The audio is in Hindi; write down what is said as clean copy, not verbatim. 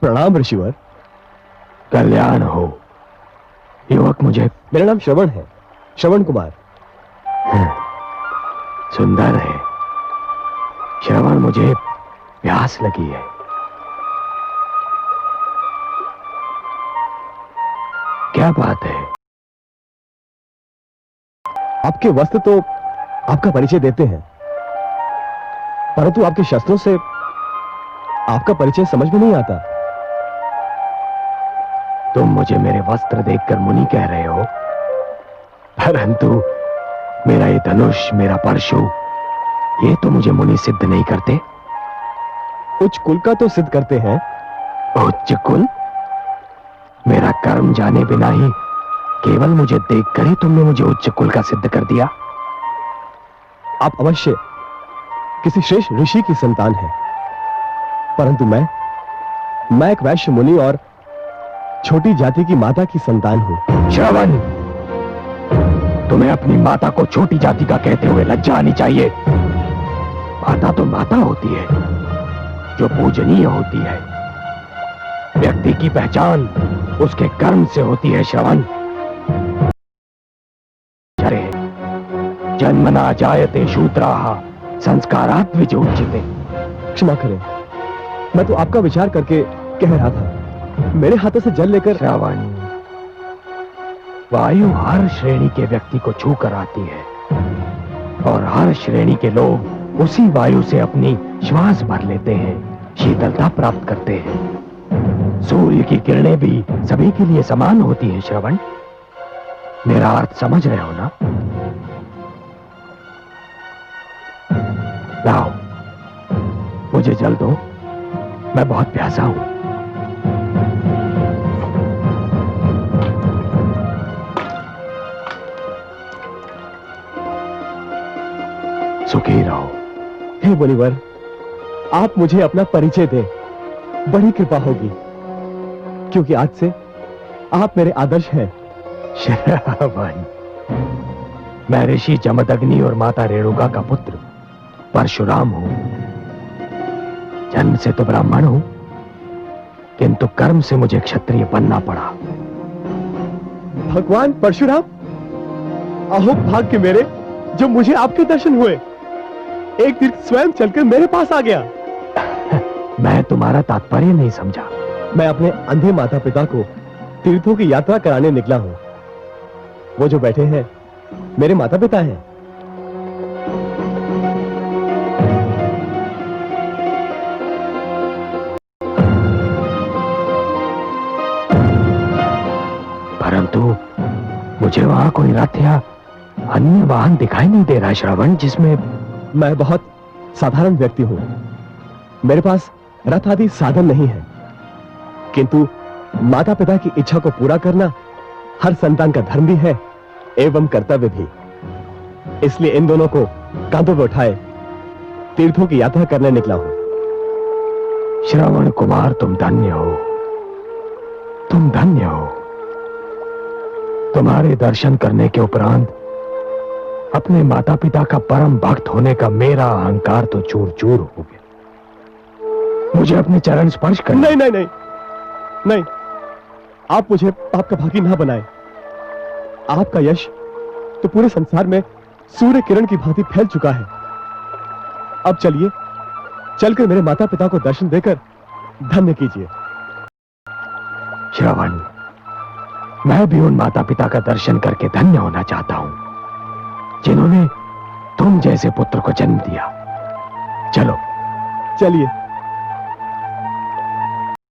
प्रणाम ऋषिवर। कल्याण हो। युवक मुझे, मेरा नाम श्रवण है, श्रवण कुमार। सुंदर है। श्रवण, मुझे प्यास लगी है। क्या बात है? आपके वस्त्र तो आपका परिचय देते हैं, परंतु आपके शस्त्रों से आपका परिचय समझ में नहीं आता। तुम मुझे मेरे वस्त्र देखकर मुनि कह रहे हो, परंतु मेरा ये धनुष, मेरा परशु, ये तो मुझे मुनि सिद्ध नहीं करते। उच्च कुल का तो सिद्ध करते हैं। उच्च कुल? मेरा कर्म जाने बिना ही केवल मुझे देखकर ही तुमने मुझे उच्च कुल का सिद्ध कर दिया। आप अवश्य किसी श्रेष्ठ ऋषि की संतान हैं, परंतु मैं एक वैश्य मुनि और छोटी जाति की माता की संतान हूं। श्रवण, तुम्हें अपनी माता को छोटी जाति का कहते हुए लज्जा आनी चाहिए। माता तो माता होती है, जो पूजनीय होती है। व्यक्ति की पहचान उसके कर्म से होती है। श्रवण, जन्मना जायते शूद्राः संस्कारात् विजोच्यते। क्षमा करें, मैं तो आपका विचार करके कह रहा था। मेरे हाथों से जल लेकर। श्रवण, वायु हर श्रेणी के व्यक्ति को छू कर आती है, और हर श्रेणी के लोग उसी वायु से अपनी श्वास भर लेते हैं, शीतलता प्राप्त करते हैं। सूर्य की किरणें भी सभी के लिए समान होती हैं। श्रवण, मेरा अर्थ समझ रहे हो ना? लाओ, मुझे जल दो, मैं बहुत प्यासा हूं। सुखी रहो। हे मुनिवर, आप मुझे अपना परिचय दें, बड़ी कृपा होगी, क्योंकि आज से आप मेरे आदर्श हैं। श्रवण, मैं ऋषि जमदग्नि और माता रेणुका का पुत्र परशुराम हूं। जन्म से तो ब्राह्मण हूं, किंतु कर्म से मुझे क्षत्रिय बनना पड़ा। भगवान परशुराम, अहो भाग्य मेरे, जो मुझे आपके दर्शन हुए। एक तीर्थ स्वयं चलकर मेरे पास आ गया। मैं तुम्हारा तात्पर्य नहीं समझा। मैं अपने अंधे माता पिता को तीर्थों की यात्रा कराने निकला हूं। वो जो बैठे हैं मेरे माता पिता हैं। परंतु मुझे वहां कोई रथ या अन्य वाहन दिखाई नहीं दे रहा। श्रवण, जिसमें मैं बहुत साधारण व्यक्ति हूं। मेरे पास रथ आदि साधन नहीं है, किंतु माता पिता की इच्छा को पूरा करना हर संतान का धर्म भी है एवं कर्तव्य भी। इसलिए इन दोनों को कांधों पर उठाए तीर्थों की यात्रा करने निकला हूं। श्रवण कुमार, तुम धन्य हो, तुम धन्य हो। तुम्हारे दर्शन करने के उपरांत अपने माता पिता का परम भक्त होने का मेरा अहंकार तो चूर चूर हो गया। मुझे अपने चरण स्पर्श कर। नहीं नहीं नहीं नहीं, आप मुझे पाप का भागी ना बनाए। आपका यश तो पूरे संसार में सूर्य किरण की भांति फैल चुका है। अब चलिए, चलकर मेरे माता पिता को दर्शन देकर धन्य कीजिए। श्रवण, मैं भी उन माता पिता का दर्शन करके धन्य होना चाहता हूं, जिन्होंने तुम जैसे पुत्र को जन्म दिया। चलो। चलिए।